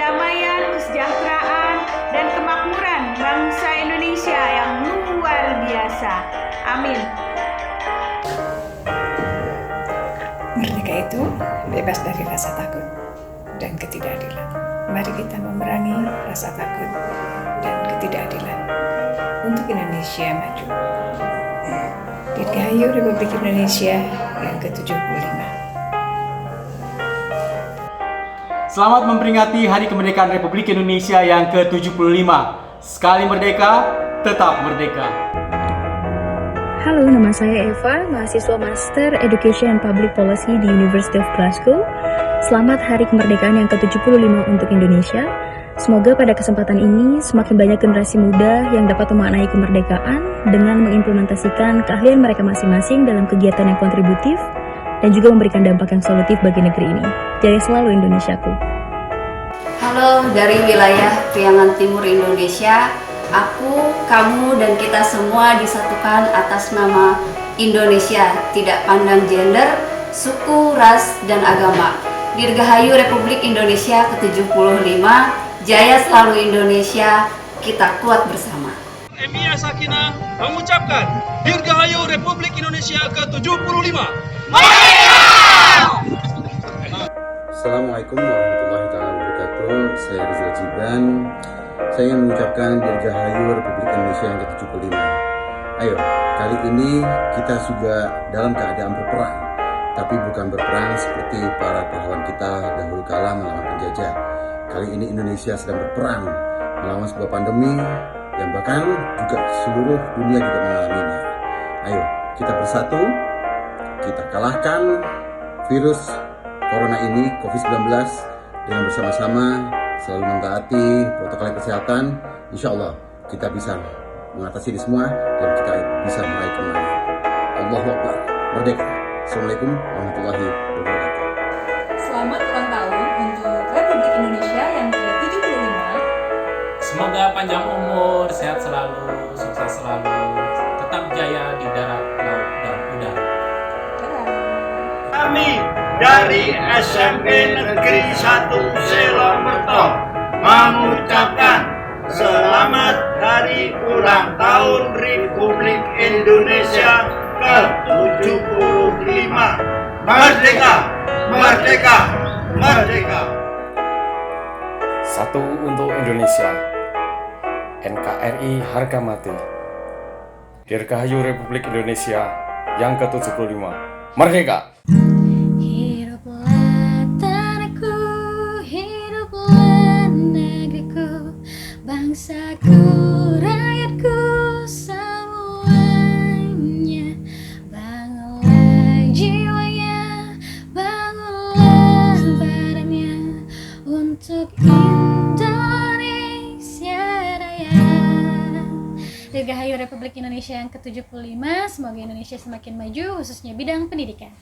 kedamaian, kesejahteraan, dan kemakmuran bangsa Indonesia yang luar biasa. Amin. Merdeka itu bebas dari rasa takut dan ketidakadilan. Mari kita memerangi rasa takut dan ketidakadilan untuk Indonesia maju. Dirgahayu Republik Indonesia yang ke-75. Selamat memperingati Hari Kemerdekaan Republik Indonesia yang ke-75. Sekali merdeka, tetap merdeka. Halo, nama saya Eva, mahasiswa Master Education and Public Policy di University of Glasgow. Selamat Hari Kemerdekaan yang ke-75 untuk Indonesia. Semoga pada kesempatan ini semakin banyak generasi muda yang dapat memaknai kemerdekaan dengan mengimplementasikan keahlian mereka masing-masing dalam kegiatan yang kontributif dan juga memberikan dampak yang solutif bagi negeri ini. Jaya selalu Indonesiaku. Halo dari wilayah Priangan Timur Indonesia. Aku, kamu, dan kita semua disatukan atas nama Indonesia, tidak pandang gender, suku, ras, dan agama. Dirgahayu Republik Indonesia ke-75, jaya selalu Indonesia, kita kuat bersama. Emia Sakinah mengucapkan Dirgahayu Republik Indonesia ke-75. Merdeka! Assalamualaikum warahmatullahi wabarakatuh. Saya Rizal Gibran. Saya ingin mengucapkan Dirgahayu Republik Indonesia yang ke-75. Ayo, kali ini kita juga dalam keadaan berperang, tapi bukan berperang seperti para pahlawan kita dahulu kala melawan penjajah. Kali ini Indonesia sedang berperang melawan sebuah pandemi yang bahkan juga seluruh dunia juga mengalaminya. Ayo, kita bersatu, kita kalahkan virus Corona ini, COVID-19, dengan bersama-sama selalu mentaati protokol kesehatan. Insya Allah kita bisa mengatasi ini semua dan kita bisa meraih kemenangan. Allahu Akbar, merdeka. Assalamualaikum warahmatullahi wabarakatuh. Selamat ulang tahun untuk Republik Indonesia yang ke-75. Semoga panjang umur, sehat selalu, sukses selalu, tetap jaya di darat, laut, dan udara. Kami dari SMP Negeri 1 Selong Bertong mengucapkan selamat hari ulang tahun Republik Indonesia ke-75. Merdeka! Merdeka! Merdeka! Satu untuk Indonesia. NKRI harga mati. Dirgahayu Republik Indonesia yang ke-75. Merdeka! Hiduplah tanahku, hiduplah negeriku, bangsaku, rakyatku, semuanya. Bangunlah jiwanya, bangunlah badannya untuk Indonesia Raya. Dirgahayu Republik Indonesia yang ke-75, semoga Indonesia semakin maju, khususnya bidang pendidikan.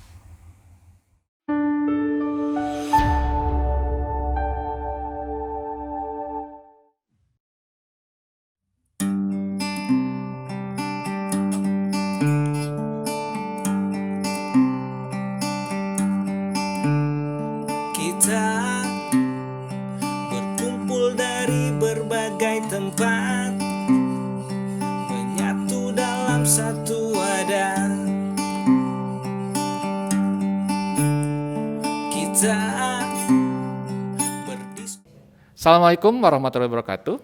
Kita berkumpul dari berbagai tempat, menyatu dalam satu wadah. Kita Assalamualaikum warahmatullahi wabarakatuh.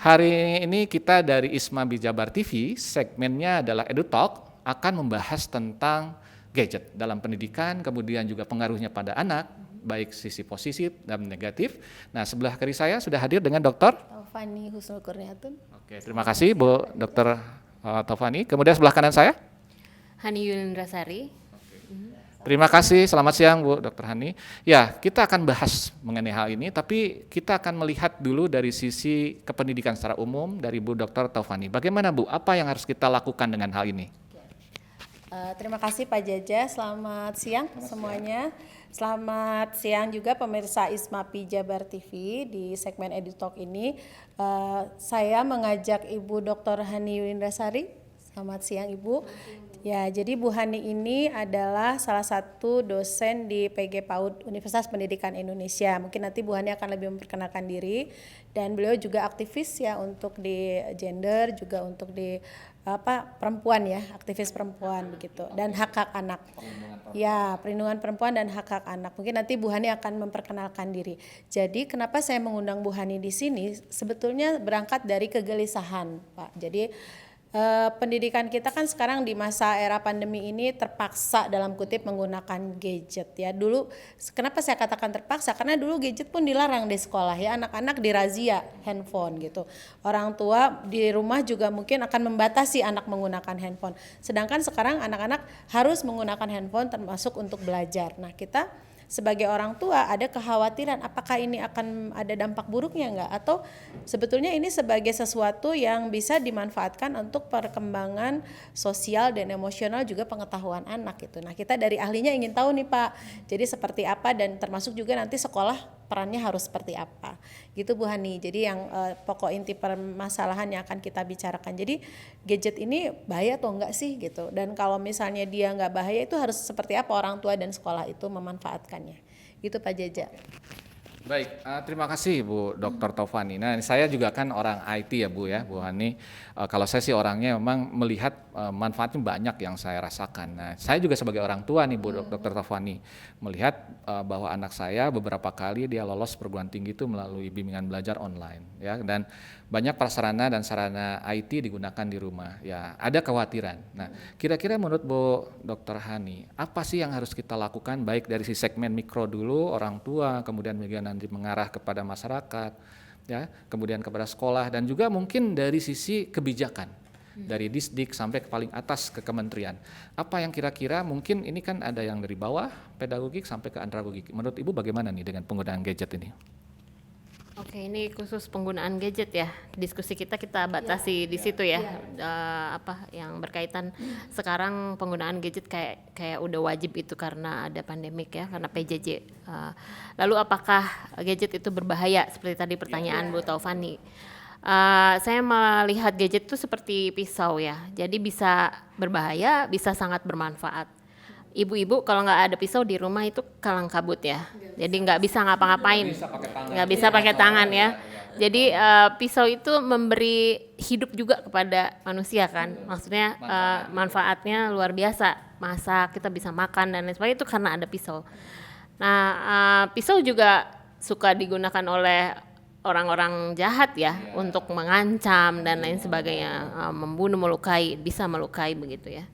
Hari ini kita dari ISMA Jabar TV, segmennya adalah EduTalk, akan membahas tentang gadget dalam pendidikan, kemudian juga pengaruhnya pada anak, baik sisi positif dan negatif. Nah, sebelah kiri saya sudah hadir dengan Dr. Taufani Husnul Kurniatun. Oke, terima kasih Bu Dr. Taufani. Kemudian sebelah kanan saya Hani Yunindrasari. Terima kasih, selamat siang Bu Dr. Hani. Ya, kita akan bahas mengenai hal ini, tapi kita akan melihat dulu dari sisi kependidikan secara umum dari Bu Dr. Taufani. Bagaimana Bu, apa yang harus kita lakukan dengan hal ini? Terima kasih Pak Jaja, selamat siang semuanya. Selamat siang juga pemirsa ISMA Jabar TV di segmen EduTalk ini. Saya mengajak Ibu Dr. Hani Yunindrasari. Selamat siang Ibu. Ya, jadi Bu Hani ini adalah salah satu dosen di PG PAUD Universitas Pendidikan Indonesia. Mungkin nanti Bu Hani akan lebih memperkenalkan diri, dan beliau juga aktivis ya untuk di gender, juga untuk di perempuan ya, aktivis perempuan begitu, dan hak-hak anak. Ya, perlindungan perempuan dan hak-hak anak. Mungkin nanti Bu Hani akan memperkenalkan diri. Jadi kenapa saya mengundang Bu Hani di sini? Sebetulnya berangkat dari kegelisahan, Pak. Jadi pendidikan kita kan sekarang di masa era pandemi ini terpaksa dalam kutip menggunakan gadget ya. Dulu kenapa saya katakan terpaksa? Karena dulu gadget pun dilarang di sekolah ya, anak-anak dirazia handphone gitu. Orang tua di rumah juga mungkin akan membatasi anak menggunakan handphone. Sedangkan sekarang anak-anak harus menggunakan handphone termasuk untuk belajar. Nah, kita sebagai orang tua ada kekhawatiran apakah ini akan ada dampak buruknya enggak, atau sebetulnya ini sebagai sesuatu yang bisa dimanfaatkan untuk perkembangan sosial dan emosional juga pengetahuan anak gitu. Nah, kita dari ahlinya ingin tahu nih Pak, jadi seperti apa, dan termasuk juga nanti sekolah perannya harus seperti apa gitu Bu Hani. Jadi yang pokok inti permasalahan yang akan kita bicarakan, jadi gadget ini bahaya atau enggak sih gitu, dan kalau misalnya dia enggak bahaya itu harus seperti apa orang tua dan sekolah itu memanfaatkannya gitu Pak Jaja. Baik, terima kasih Bu Dr. Taufani. Nah, saya juga kan orang IT ya Bu Hani. Kalau saya sih orangnya memang melihat manfaatnya banyak yang saya rasakan. Nah, saya juga sebagai orang tua nih Bu Dr. Taufani melihat bahwa anak saya beberapa kali dia lolos perguruan tinggi itu melalui bimbingan belajar online ya, dan banyak prasarana dan sarana IT digunakan di rumah. Ya, ada kekhawatiran. Nah, kira-kira menurut Bu Dr. Hani, apa sih yang harus kita lakukan baik dari si segmen mikro dulu orang tua, kemudian nanti mengarah kepada masyarakat, ya, kemudian kepada sekolah, dan juga mungkin dari sisi kebijakan dari Disdik sampai ke paling atas ke kementerian. Apa yang kira-kira mungkin ini kan ada yang dari bawah pedagogik sampai ke andragogik. Menurut Ibu bagaimana nih dengan penggunaan gadget ini? Oke, ini khusus penggunaan gadget ya. Diskusi kita batasi di situ ya. Apa yang berkaitan sekarang penggunaan gadget kayak udah wajib itu karena ada pandemik ya, karena PJJ. Lalu apakah gadget itu berbahaya seperti tadi pertanyaan Bu Taufani? Saya melihat gadget itu seperti pisau ya. Jadi bisa berbahaya, bisa sangat bermanfaat. Ibu-ibu kalau nggak ada pisau di rumah itu kalang kabut ya, jadi nggak bisa ngapa-ngapain, nggak bisa pakai tangan ya. Jadi pisau itu memberi hidup juga kepada manusia kan, maksudnya manfaatnya luar biasa. Masak, kita bisa makan dan lain sebagainya itu karena ada pisau. Nah, pisau juga suka digunakan oleh orang-orang jahat ya, untuk mengancam dan lain sebagainya, membunuh, melukai, bisa melukai begitu ya.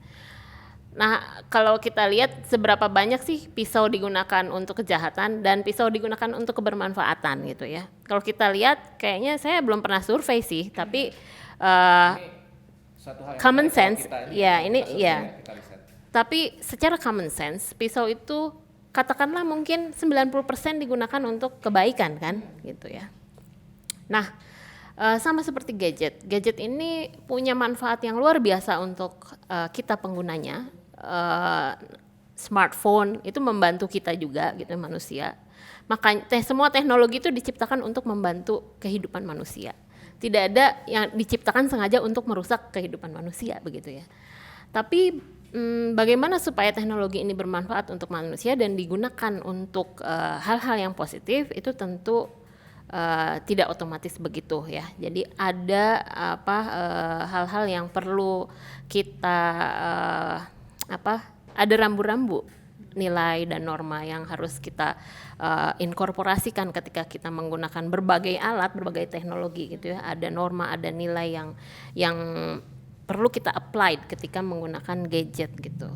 Nah, kalau kita lihat seberapa banyak sih pisau digunakan untuk kejahatan dan pisau digunakan untuk kebermanfaatan gitu ya. Kalau kita lihat kayaknya saya belum pernah survei sih, tapi common sense ya ini ya. Tapi secara common sense pisau itu katakanlah mungkin 90% digunakan untuk kebaikan kan gitu ya. Nah, sama seperti gadget. Gadget ini punya manfaat yang luar biasa untuk kita penggunanya. Smartphone itu membantu kita juga gitu manusia. Makanya semua teknologi itu diciptakan untuk membantu kehidupan manusia. Tidak ada yang diciptakan sengaja untuk merusak kehidupan manusia begitu ya. Tapi bagaimana supaya teknologi ini bermanfaat untuk manusia dan digunakan untuk hal-hal yang positif itu tentu tidak otomatis begitu ya. Jadi ada hal-hal yang perlu kita ada rambu-rambu nilai dan norma yang harus kita inkorporasikan ketika kita menggunakan berbagai alat, berbagai teknologi gitu ya. Ada norma, ada nilai yang perlu kita apply ketika menggunakan gadget gitu.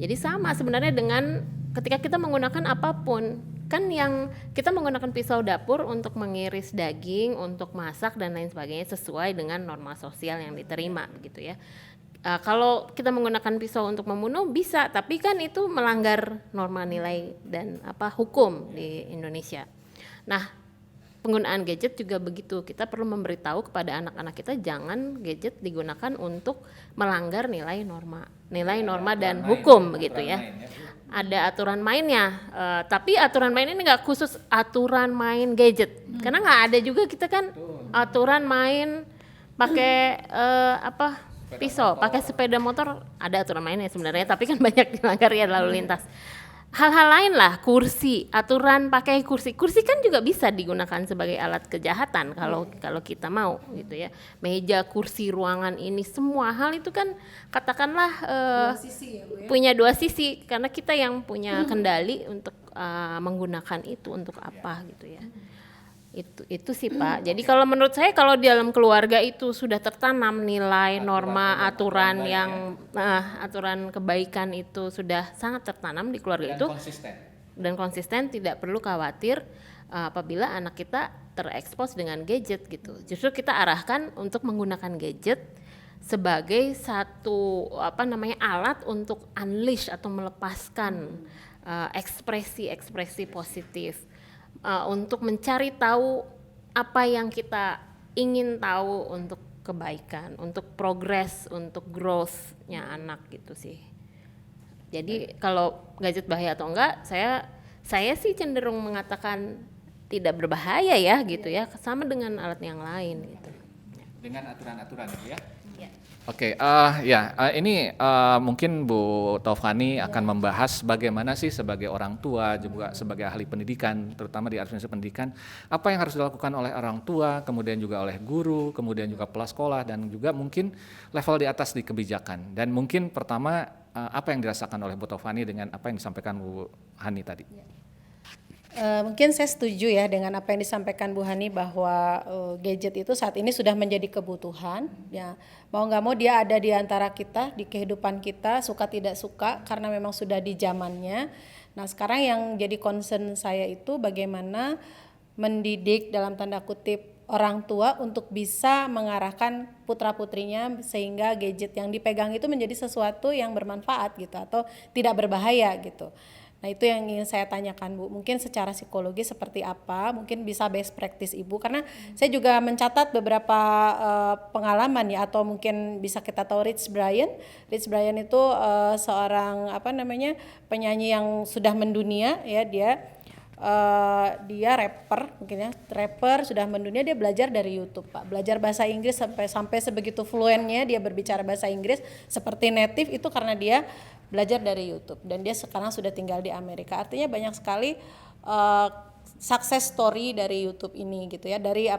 Jadi sama sebenarnya dengan ketika kita menggunakan apapun, kan yang kita menggunakan pisau dapur untuk mengiris daging, untuk masak dan lain sebagainya sesuai dengan norma sosial yang diterima gitu ya. Kalau kita menggunakan pisau untuk membunuh bisa, tapi kan itu melanggar norma nilai dan hukum di Indonesia. Nah, penggunaan gadget juga begitu. Kita perlu memberitahu kepada anak-anak kita jangan gadget digunakan untuk melanggar nilai norma dan hukum begitu ya. Ada aturan mainnya, tapi aturan main ini nggak khusus aturan main gadget, karena nggak ada juga kita kan aturan main pakai pisau, pakai sepeda motor ada aturan mainnya sebenarnya, tapi kan banyak dilanggar ya lalu lintas. Hal-hal lain lah, kursi, aturan pakai kursi kan juga bisa digunakan sebagai alat kejahatan kalau kita mau gitu ya. Meja, kursi, ruangan ini semua hal itu kan katakanlah punya dua sisi, karena kita yang punya kendali untuk menggunakan itu untuk apa gitu ya. Itu sih Pak. Jadi kalau menurut saya kalau di dalam keluarga itu sudah tertanam nilai, norma, aturan yang aturan kebaikan itu sudah sangat tertanam di keluarga itu dan konsisten, tidak perlu khawatir apabila anak kita terekspos dengan gadget gitu. Justru kita arahkan untuk menggunakan gadget sebagai satu alat untuk unleash atau melepaskan ekspresi positif. Untuk mencari tahu apa yang kita ingin tahu untuk kebaikan, untuk progres, untuk growth-nya anak gitu sih. Jadi kalau gadget bahaya atau enggak, saya sih cenderung mengatakan tidak berbahaya ya gitu ya, sama dengan alat yang lain gitu. Dengan aturan-aturan ya. Oke, ini mungkin Bu Taufani akan membahas bagaimana sih sebagai orang tua juga sebagai ahli pendidikan, terutama di administrasi pendidikan, apa yang harus dilakukan oleh orang tua, kemudian juga oleh guru, kemudian juga kepala sekolah, dan juga mungkin level di atas di kebijakan. Dan mungkin pertama apa yang dirasakan oleh Bu Taufani dengan apa yang disampaikan Bu Hani tadi. Mungkin saya setuju ya dengan apa yang disampaikan Bu Hani bahwa gadget itu saat ini sudah menjadi kebutuhan ya, mau nggak mau dia ada di antara kita, di kehidupan kita, suka tidak suka karena memang sudah di zamannya. Nah sekarang yang jadi concern saya itu bagaimana mendidik dalam tanda kutip orang tua untuk bisa mengarahkan putra-putrinya sehingga gadget yang dipegang itu menjadi sesuatu yang bermanfaat gitu atau tidak berbahaya gitu. Nah itu yang ingin saya tanyakan Bu, mungkin secara psikologi seperti apa, mungkin bisa best practice Ibu, karena saya juga mencatat beberapa pengalaman ya, atau mungkin bisa kita tahu Rich Brian itu seorang penyanyi yang sudah mendunia ya, dia rapper mungkin ya, rapper sudah mendunia, dia belajar dari YouTube Pak, belajar bahasa Inggris sampai sebegitu fluentnya dia berbicara bahasa Inggris seperti native itu karena dia belajar dari YouTube dan dia sekarang sudah tinggal di Amerika. Artinya banyak sekali success story dari YouTube ini gitu ya, dari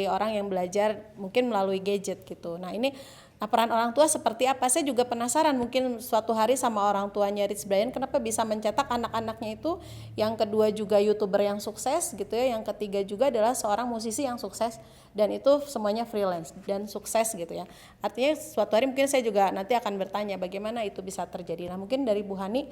orang yang belajar mungkin melalui gadget gitu. Nah ini peran orang tua seperti apa? Saya juga penasaran, mungkin suatu hari sama orang tuanya Rich Brian kenapa bisa mencetak anak-anaknya itu, yang kedua juga YouTuber yang sukses gitu ya, yang ketiga juga adalah seorang musisi yang sukses dan itu semuanya freelance dan sukses gitu ya. Artinya suatu hari mungkin saya juga nanti akan bertanya bagaimana itu bisa terjadi. Nah mungkin dari Bu Hani,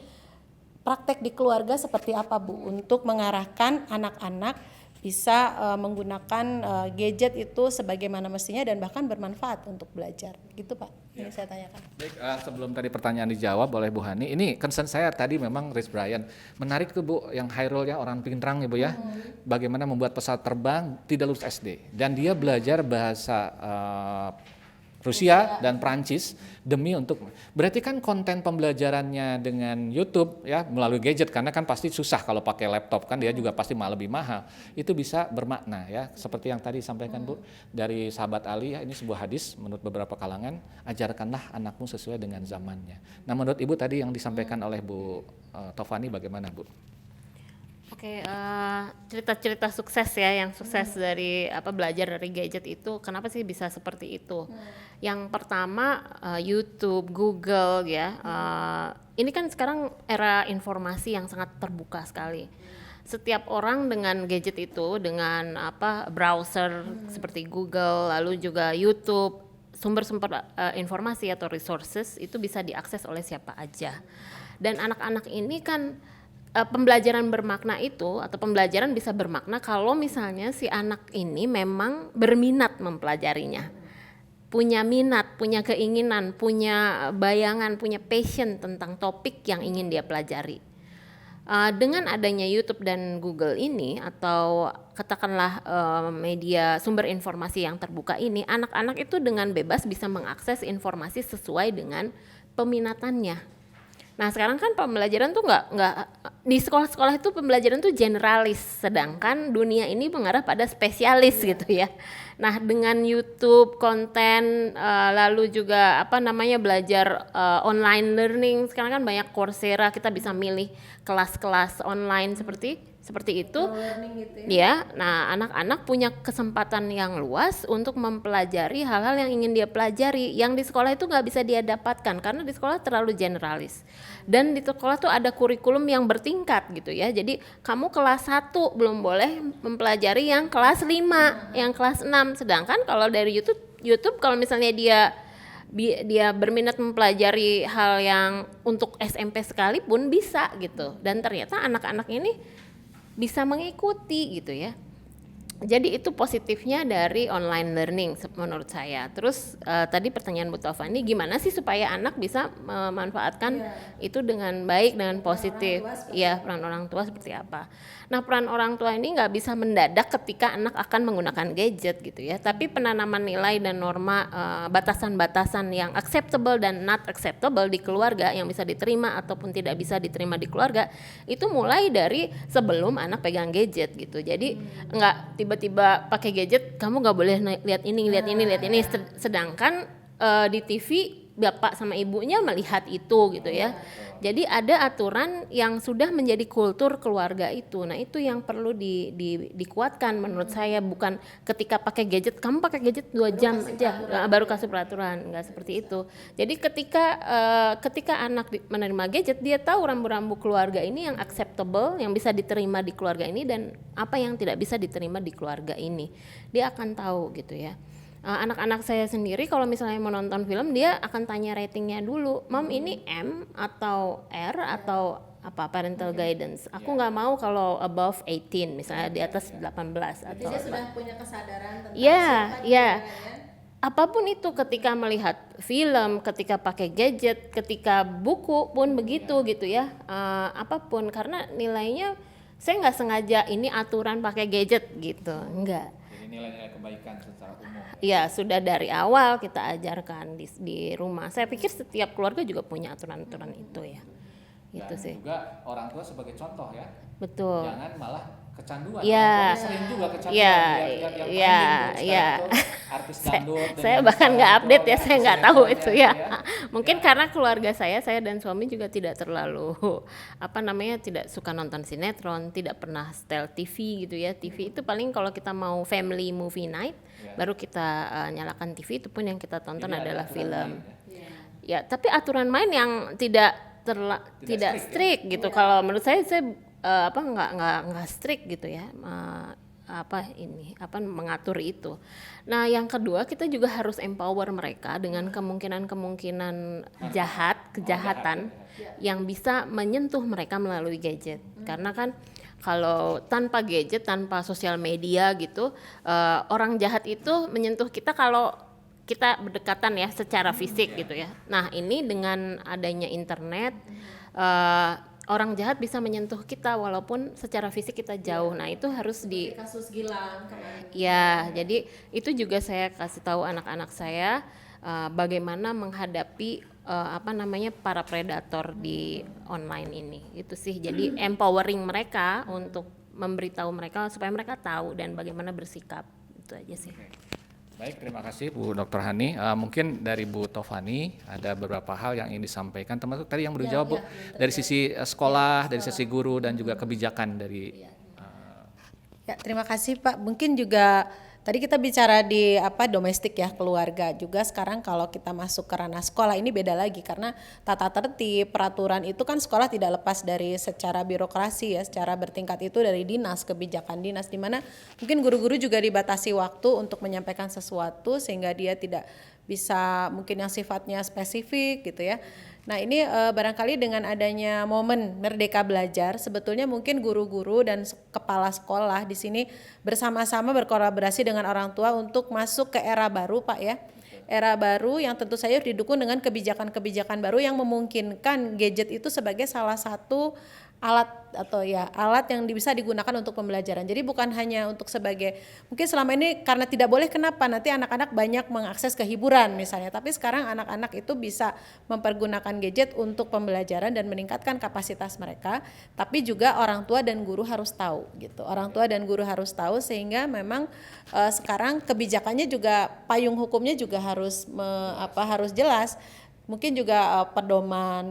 praktek di keluarga seperti apa Bu untuk mengarahkan anak-anak bisa menggunakan gadget itu sebagaimana mestinya dan bahkan bermanfaat untuk belajar gitu Pak. Ini saya tanyakan. Baik, sebelum tadi pertanyaan dijawab oleh Bu Hani, ini concern saya tadi memang Rich Brian menarik tuh Bu, yang Hairul ya, orang Pindrang ya Bu ya, bagaimana membuat pesawat terbang tidak lulus SD dan dia belajar bahasa Rusia dan Prancis demi untuk, berarti kan konten pembelajarannya dengan YouTube ya melalui gadget, karena kan pasti susah kalau pakai laptop kan, dia juga pasti lebih mahal, itu bisa bermakna ya, seperti yang tadi disampaikan Bu dari sahabat Ali ya, ini sebuah hadis menurut beberapa kalangan, ajarkanlah anakmu sesuai dengan zamannya. Nah menurut Ibu tadi yang disampaikan oleh Bu Taufani bagaimana Bu? Oke, cerita-cerita sukses ya, yang sukses dari belajar dari gadget itu, kenapa sih bisa seperti itu? Yang pertama YouTube, Google ya, ini kan sekarang era informasi yang sangat terbuka sekali. Setiap orang dengan gadget itu, dengan browser seperti Google, lalu juga YouTube, sumber-sumber informasi atau resources itu bisa diakses oleh siapa aja. Dan anak-anak ini kan pembelajaran bermakna itu, atau pembelajaran bisa bermakna kalau misalnya si anak ini memang berminat mempelajarinya, punya minat, punya keinginan, punya bayangan, punya passion tentang topik yang ingin dia pelajari. Dengan adanya YouTube dan Google ini, atau katakanlah media sumber informasi yang terbuka ini, anak-anak itu dengan bebas bisa mengakses informasi sesuai dengan peminatannya. Nah sekarang kan pembelajaran tuh nggak di sekolah-sekolah itu pembelajaran tuh generalis, sedangkan dunia ini mengarah pada spesialis gitu ya. Nah dengan YouTube konten lalu juga belajar online learning, sekarang kan banyak Coursera, kita bisa milih kelas-kelas online seperti itu ya. Nah anak-anak punya kesempatan yang luas untuk mempelajari hal-hal yang ingin dia pelajari, yang di sekolah itu nggak bisa dia dapatkan karena di sekolah terlalu generalis, dan di sekolah tuh ada kurikulum yang bertingkat gitu ya. Jadi kamu kelas 1 belum boleh mempelajari yang kelas 5, yang kelas 6, sedangkan kalau dari YouTube kalau misalnya dia berminat mempelajari hal yang untuk SMP sekalipun bisa gitu, dan ternyata anak-anak ini bisa mengikuti gitu ya. Jadi itu positifnya dari online learning menurut saya. Terus tadi pertanyaan Bu Taufani, gimana sih supaya anak bisa memanfaatkan itu dengan baik, dengan positif? Ya, peran orang tua seperti apa? Nah, peran orang tua ini nggak bisa mendadak ketika anak akan menggunakan gadget gitu ya. Tapi penanaman nilai dan norma, batasan-batasan yang acceptable dan not acceptable di keluarga, yang bisa diterima ataupun tidak bisa diterima di keluarga, itu mulai dari sebelum anak pegang gadget gitu. Jadi nggak tiba-tiba pakai gadget, kamu nggak boleh lihat ini, sedangkan di TV bapak sama ibunya melihat itu gitu ya. Jadi ada aturan yang sudah menjadi kultur keluarga itu. Nah itu yang perlu dikuatkan menurut saya, bukan ketika pakai gadget, kamu pakai gadget 2 jam aja baru kasih peraturan, nggak seperti itu. Jadi ketika anak menerima gadget, dia tahu rambu-rambu keluarga ini yang acceptable, yang bisa diterima di keluarga ini, dan apa yang tidak bisa diterima di keluarga ini. Dia akan tahu gitu ya. Anak-anak saya sendiri kalau misalnya mau nonton film, dia akan tanya ratingnya dulu, Mom ini M atau R atau apa, parental guidance. Aku nggak mau kalau above 18, misalnya di atas 18 atau dia sudah punya kesadaran tentang apapun itu, ketika melihat film, ketika pakai gadget, ketika buku pun begitu gitu ya. Apapun, karena nilainya saya nggak sengaja ini aturan pakai gadget gitu, enggak. Nilai-nilai kebaikan secara umum. Ya sudah dari awal kita ajarkan di rumah. Saya pikir setiap keluarga juga punya aturan-aturan itu ya. Gitu Dan sih. juga orang tua sebagai contoh ya. Betul. Jangan malah kecanduan. Ya, sering juga kecanduan. Artis dangdut. Saya bahkan nggak update ya, saya nggak tahu itu ya. Mungkin karena keluarga saya dan suami juga tidak terlalu tidak suka nonton sinetron, tidak pernah setel TV gitu ya. TV itu paling kalau kita mau family movie night, baru kita nyalakan TV, itu pun yang kita tonton adalah film. Ya, tapi aturan main yang tidak strict gitu. Kalau menurut saya nggak strict gitu ya, mengatur itu. Nah yang kedua, kita juga harus empower mereka dengan kemungkinan kejahatan yang bisa menyentuh mereka melalui gadget. Karena kan kalau tanpa gadget, tanpa sosial media gitu, orang jahat itu menyentuh kita kalau kita berdekatan ya secara fisik gitu ya. Nah ini dengan adanya internet, orang jahat bisa menyentuh kita walaupun secara fisik kita jauh. Nah itu harus kasus Gilang kemarin. Ya, jadi itu juga saya kasih tahu anak-anak saya bagaimana menghadapi para predator di online ini. Itu sih. Jadi empowering mereka untuk memberitahu mereka supaya mereka tahu dan bagaimana bersikap. Itu aja sih. Baik, terima kasih Bu Dr. Hani. Mungkin dari Bu Taufani ada beberapa hal yang ingin disampaikan, termasuk tadi yang baru jawab Bu, dari sisi sekolah, dari sisi guru, dan juga kebijakan dari. Ya, terima kasih Pak. Mungkin juga tadi kita bicara di domestik ya, keluarga. Juga sekarang kalau kita masuk ke ranah sekolah ini beda lagi, karena tata tertib, peraturan itu kan sekolah tidak lepas dari secara birokrasi ya, secara bertingkat itu dari dinas, kebijakan dinas, di mana mungkin guru-guru juga dibatasi waktu untuk menyampaikan sesuatu sehingga dia tidak bisa mungkin yang sifatnya spesifik gitu ya. Nah ini barangkali dengan adanya momen Merdeka Belajar, sebetulnya mungkin guru-guru dan kepala sekolah di sini bersama-sama berkolaborasi dengan orang tua untuk masuk ke era baru Pak ya. Era baru yang tentu saja didukung dengan kebijakan-kebijakan baru yang memungkinkan gadget itu sebagai salah satu alat yang bisa digunakan untuk pembelajaran. Jadi bukan hanya untuk sebagai, mungkin selama ini karena tidak boleh, kenapa nanti anak-anak banyak mengakses ke hiburan misalnya, tapi sekarang anak-anak itu bisa mempergunakan gadget untuk pembelajaran dan meningkatkan kapasitas mereka. Tapi juga orang tua dan guru harus tahu gitu. Orang tua dan guru harus tahu, sehingga memang sekarang kebijakannya juga, payung hukumnya juga harus harus jelas. Mungkin juga pedoman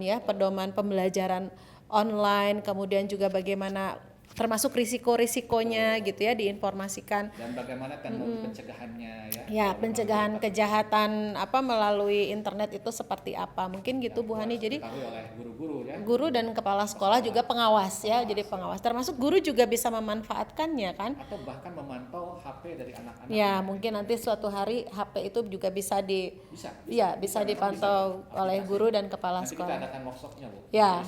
pembelajaran online, kemudian juga bagaimana termasuk risiko-risikonya gitu ya, diinformasikan. Dan bagaimana teknologi pencegahannya ya. Ya, pencegahan kejahatan melalui internet itu seperti apa. Mungkin gitu Bu Hani. Jadi oleh guru-guru ya. Guru dan kepala sekolah juga pengawas ya, jadi pengawas. Termasuk guru juga bisa memanfaatkannya kan. Atau bahkan memantau HP dari anak-anak. Ya, mungkin nanti suatu hari HP itu juga bisa dipantau oleh guru dan kepala nanti sekolah. Kita adakan workshopnya Bu. Ya.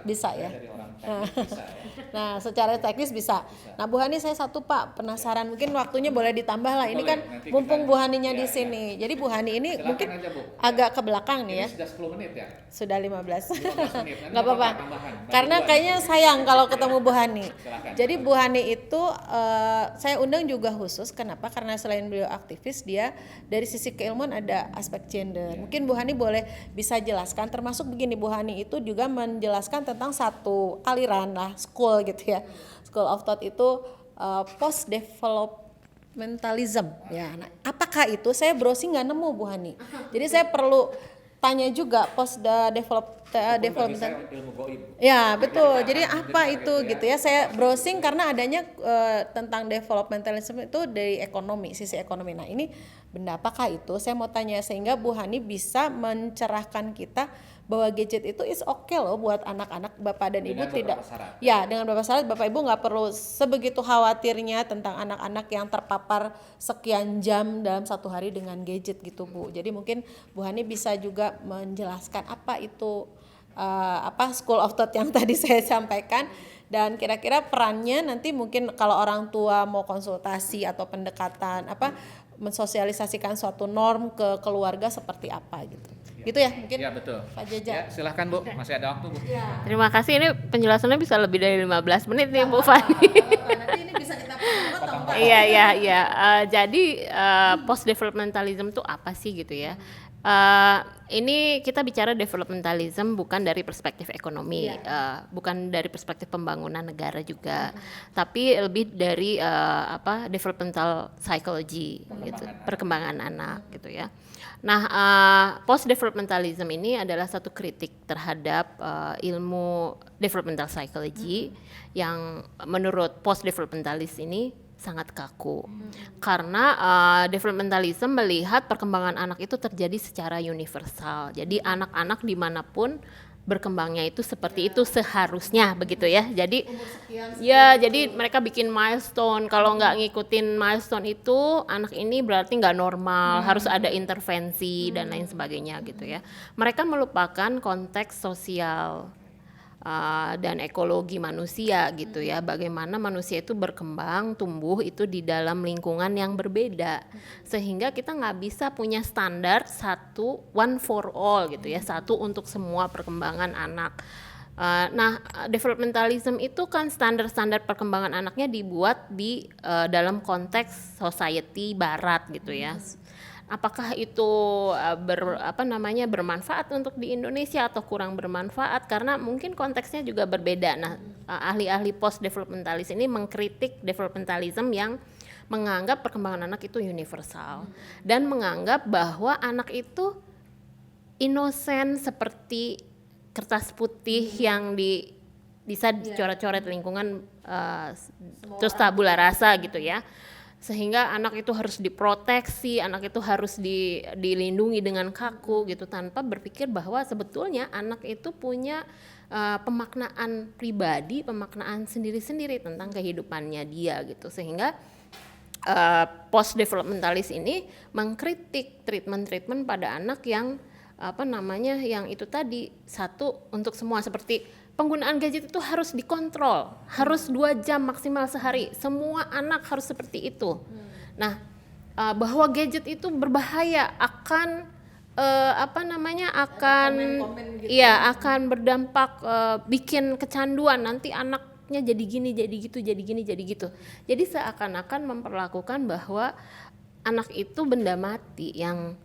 Bisa ya. Dari orang bisa ya. Nah, secara teknis bisa. Nah, Bu Hani, saya satu Pak penasaran, mungkin waktunya boleh ditambah lah. Ini kan mumpung Bu Haninya di sini. Jadi Bu Hani ini Silakan mungkin aja, Bu. agak ke belakang nih ya. Ini sudah 10 menit ya? Sudah 15. 15 menit. Nggak apa-apa. Karena kayaknya sayang kalau ketemu Bu Hani. Jadi Bu Hani itu saya undang juga khusus. Kenapa? Karena selain beliau aktivis, dia dari sisi keilmuan ada aspek gender. Mungkin Bu Hani bisa jelaskan, termasuk begini, Bu Hani itu juga menjelaskan tentang satu aliran lah, school gitu ya. School of Thought itu post developmentalism ya. Nah, apakah itu? Saya browsing nggak nemu Bu Hani. Jadi saya perlu tanya juga post developmental. Ya, betul. Jadi apa itu gitu ya? Saya browsing karena adanya tentang developmentalism itu dari ekonomi, sisi ekonomi. Nah, ini benda apakah itu? Saya mau tanya sehingga Bu Hani bisa mencerahkan kita bahwa gadget itu is okay loh buat anak-anak. Bapak dan Ibu tidak, ya dengan beberapa syarat, Bapak Ibu nggak perlu sebegitu khawatirnya tentang anak-anak yang terpapar sekian jam dalam satu hari dengan gadget gitu Bu. Jadi mungkin Bu Hani bisa juga menjelaskan apa itu School of Thought yang tadi saya sampaikan, dan kira-kira perannya nanti mungkin kalau orang tua mau konsultasi atau pendekatan mensosialisasikan suatu norm ke keluarga seperti apa gitu. Gitu ya mungkin. Iya, betul. Pak Jaja. Ya, silahkan Bu, masih ada waktu Bu. Ya. Terima kasih, ini penjelasannya bisa lebih dari 15 menit nih Bu Fani. Nanti ini bisa kita potong. Iya. Jadi post developmentalism itu apa sih gitu ya? Ini kita bicara developmentalism bukan dari perspektif ekonomi, bukan dari perspektif pembangunan negara juga, tapi lebih dari developmental psychology gitu, perkembangan anak gitu ya. Nah, post developmentalism ini adalah satu kritik terhadap ilmu developmental psychology yang menurut post developmentalis ini sangat kaku. Karena developmentalism melihat perkembangan anak itu terjadi secara universal. Jadi anak-anak dimanapun berkembangnya itu seperti itu seharusnya begitu ya. Jadi jadi mereka bikin milestone. Kalau nggak ngikutin milestone itu, anak ini berarti nggak normal, harus ada intervensi dan lain sebagainya gitu ya. Mereka melupakan konteks sosial dan ekologi manusia gitu ya, bagaimana manusia itu berkembang, tumbuh itu di dalam lingkungan yang berbeda, sehingga kita nggak bisa punya standar satu, one for all gitu ya, satu untuk semua perkembangan anak. Nah, developmentalism itu kan standar-standar perkembangan anaknya dibuat di dalam konteks society barat gitu ya. Apakah itu bermanfaat untuk di Indonesia atau kurang bermanfaat, karena mungkin konteksnya juga berbeda. Nah, ahli-ahli post developmentalis ini mengkritik developmentalism yang menganggap perkembangan anak itu universal dan menganggap bahwa anak itu inosen seperti kertas putih yang bisa dicoret-coret lingkungan terus tabula rasa gitu ya. Sehingga anak itu harus diproteksi, anak itu harus dilindungi dengan kaku gitu, tanpa berpikir bahwa sebetulnya anak itu punya pemaknaan pribadi, pemaknaan sendiri-sendiri tentang kehidupannya dia gitu. Sehingga post developmentalis ini mengkritik treatment pada anak yang yang itu tadi, satu untuk semua, seperti penggunaan gadget itu harus dikontrol, harus 2 jam maksimal sehari. Semua anak harus seperti itu. Nah, bahwa gadget itu berbahaya, akan akan berdampak bikin kecanduan, nanti anaknya jadi gini, jadi gitu, jadi gini, jadi gitu. Jadi seakan-akan memperlakukan bahwa anak itu benda mati yang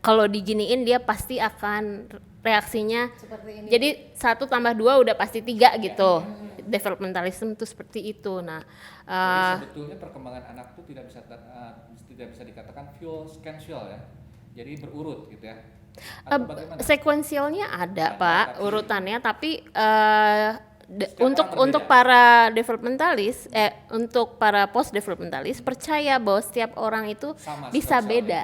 kalau diginiin dia pasti akan reaksinya Seperti ini. jadi 1 + 2 udah pasti 3 gitu. Developmentalism itu seperti itu. Nah, Jadi sebetulnya perkembangan anak itu tidak bisa dikatakan sequential ya. Jadi berurut gitu ya. Atau bagaimana? Sekuensialnya ada, Pak, tapi- urutannya, tapi Setiap orang untuk para developmentalis, untuk para post developmentalis percaya bahwa setiap orang itu Sama, bisa sequential. beda.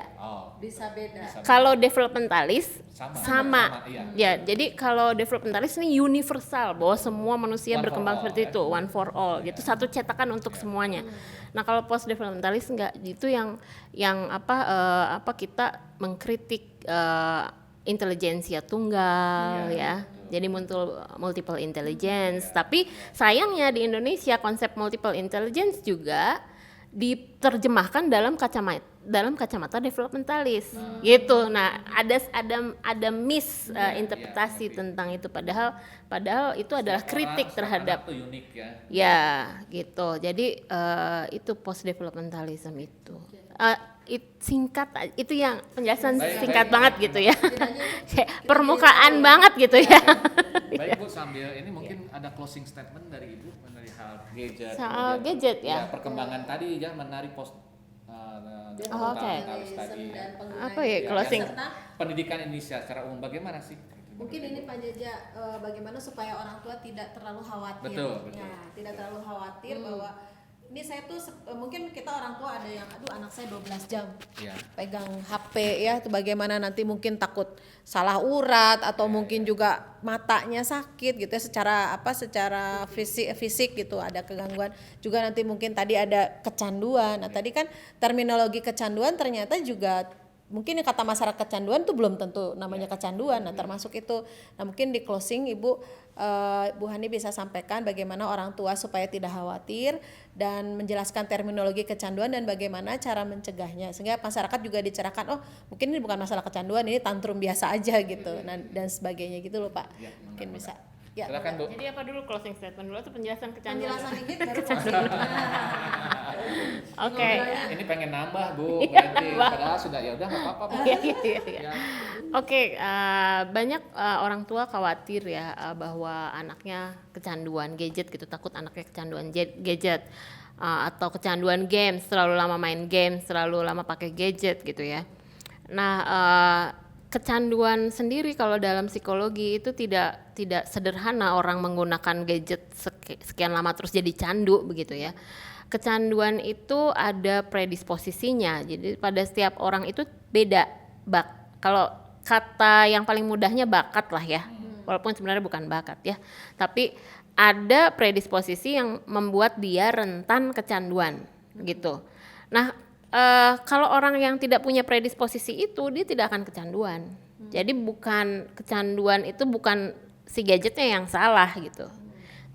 Bisa beda. Kalau developmentalis Sama, iya. ya, jadi kalau developmentalis ini universal bahwa semua manusia One for berkembang all, seperti ya. itu, one for all, gitu, satu cetakan untuk semuanya. Nah, kalau post developmentalis enggak, itu yang kita mengkritik intelijensia tunggal ya. Jadi multiple intelligence. Tapi sayangnya di Indonesia konsep multiple intelligence juga diterjemahkan dalam kacamata developmentalis gitu. Nah, ada misinterpretasi tentang itu, padahal itu adalah kritik terhadap Itu unik ya. ya gitu. Jadi itu post developmentalism itu singkat, itu yang penjelasan singkat banget gitu ya. Kayak permukaan banget gitu ya. Baik Bu, sambil ini mungkin ada closing statement dari Ibu mengenai hal gadget. Soal kemudian, gadget ya. Perkembangan tadi ya menarik post Oke. tadi. Apa ya closing? Pendidikan Indonesia secara umum bagaimana sih? Mungkin ini Pak Jaja, bagaimana supaya orang tua tidak terlalu khawatir. Betul. Ya, tidak terlalu khawatir bahwa ini saya tuh mungkin kita orang tua ada yang anak saya 12 jam pegang HP ya, itu bagaimana nanti mungkin takut salah urat atau mungkin juga matanya sakit gitu ya, secara fisik gitu ada kegangguan, juga nanti mungkin tadi ada kecanduan. Nah, tadi kan terminologi kecanduan ternyata juga mungkin kata masyarakat kecanduan tuh belum tentu namanya kecanduan. Nah, termasuk itu. Nah, mungkin di closing Bu Hani bisa sampaikan bagaimana orang tua supaya tidak khawatir dan menjelaskan terminologi kecanduan dan bagaimana cara mencegahnya, sehingga masyarakat juga dicerahkan, oh mungkin ini bukan masalah kecanduan, ini tantrum biasa aja gitu. Nah, dan sebagainya gitu loh Pak. Mungkin bisa. Ya, silakan Bu. Jadi apa dulu closing statement dulu atau penjelasan kecanduan? Penjelasan dikit baru closing. Oke. Ini pengen nambah Bu, berarti padahal sudah ya udah nggak apa-apa Bu. Iya. Oke, banyak orang tua khawatir ya bahwa anaknya kecanduan gadget gitu, takut anaknya kecanduan gadget atau kecanduan game, terlalu lama main game, terlalu lama pakai gadget gitu ya. Nah, kecanduan sendiri kalau dalam psikologi itu tidak sederhana orang menggunakan gadget sekian lama terus jadi candu begitu ya. Kecanduan itu ada predisposisinya. Jadi pada setiap orang itu beda. Kalau kata yang paling mudahnya bakat lah ya. Walaupun sebenarnya bukan bakat ya. Tapi ada predisposisi yang membuat dia rentan kecanduan gitu. Nah, kalau orang yang tidak punya predisposisi itu dia tidak akan kecanduan. Jadi bukan kecanduan itu bukan si gadgetnya yang salah gitu.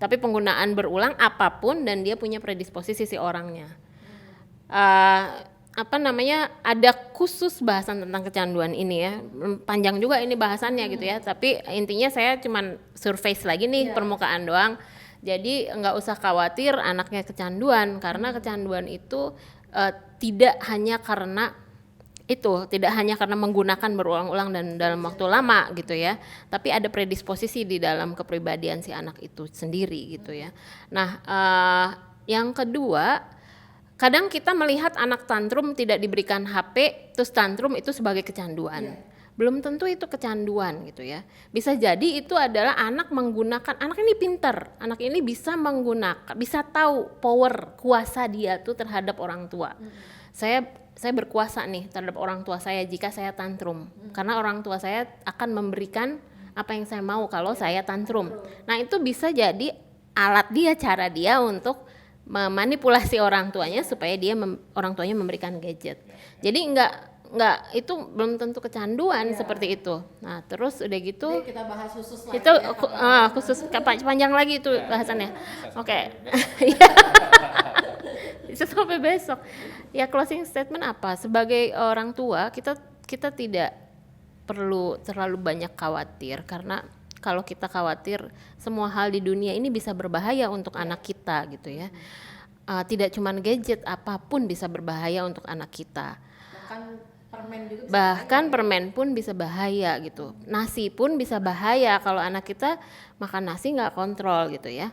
Tapi penggunaan berulang apapun dan dia punya predisposisi si orangnya. Ada khusus bahasan tentang kecanduan ini ya. Panjang juga ini bahasannya gitu ya. Tapi intinya saya cuman surface lagi nih permukaan doang. Jadi nggak usah khawatir anaknya kecanduan, karena kecanduan itu tidak hanya karena menggunakan berulang-ulang dan dalam waktu lama gitu ya, tapi ada predisposisi di dalam kepribadian si anak itu sendiri gitu ya. Nah, yang kedua, kadang kita melihat anak tantrum tidak diberikan HP terus tantrum itu sebagai kecanduan. Belum tentu itu kecanduan gitu ya. Bisa jadi itu adalah anak ini pintar, anak ini bisa menggunakan, bisa tahu power, kuasa dia tuh terhadap orang tua. Saya berkuasa nih terhadap orang tua saya jika saya tantrum, karena orang tua saya akan memberikan apa yang saya mau kalau saya tantrum. Nah, itu bisa jadi alat dia, cara dia untuk memanipulasi orang tuanya supaya orang tuanya memberikan gadget. Jadi enggak itu belum tentu kecanduan seperti itu. Nah, terus udah gitu jadi kita bahas khusus lagi itu ya, khusus panjang lagi itu bahasannya. Oke. Bisa sampai besok. Ya, closing statement apa? Sebagai orang tua kita tidak perlu terlalu banyak khawatir, karena kalau kita khawatir semua hal di dunia ini bisa berbahaya untuk anak kita gitu ya. Tidak cuma gadget, apapun bisa berbahaya untuk anak kita. Bahkan permen pun bisa bahaya gitu. Nasi pun bisa bahaya kalau anak kita makan nasi nggak kontrol gitu ya.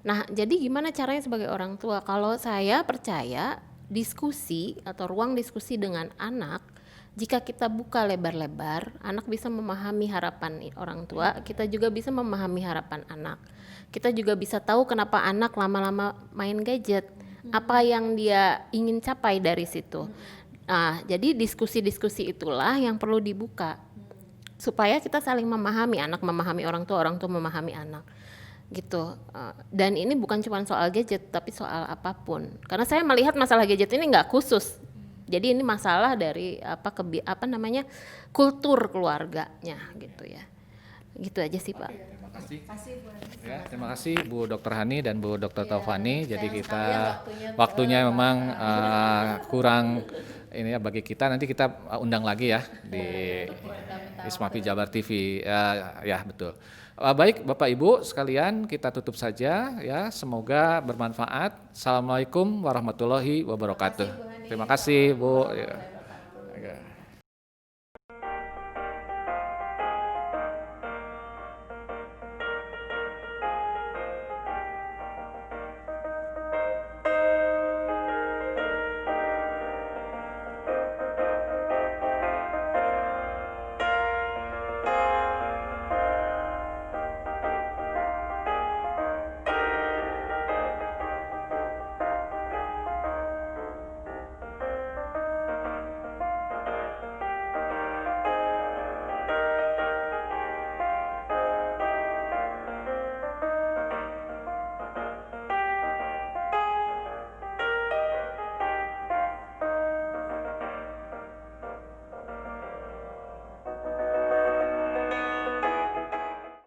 Nah, jadi gimana caranya sebagai orang tua? Kalau saya percaya diskusi atau ruang diskusi dengan anak, jika kita buka lebar-lebar, anak bisa memahami harapan orang tua, kita juga bisa memahami harapan anak. Kita juga bisa tahu kenapa anak lama-lama main gadget, apa yang dia ingin capai dari situ. Nah, jadi diskusi-diskusi itulah yang perlu dibuka supaya kita saling memahami, anak memahami orang tua memahami anak gitu. Dan ini bukan cuma soal gadget tapi soal apapun, karena saya melihat masalah gadget ini nggak khusus, jadi ini masalah dari kultur keluarganya gitu ya. Gitu aja sih Pak. Terima kasih Bu Dr. Hani dan Bu Dr. Taufani. Jadi kita waktunya memang kurang ini ya bagi kita, nanti kita undang lagi ya di Ismapi Jabar TV ya betul. Baik Bapak Ibu sekalian, kita tutup saja ya, semoga bermanfaat. Assalamualaikum warahmatullahi wabarakatuh. Terima kasih Bu. Ya.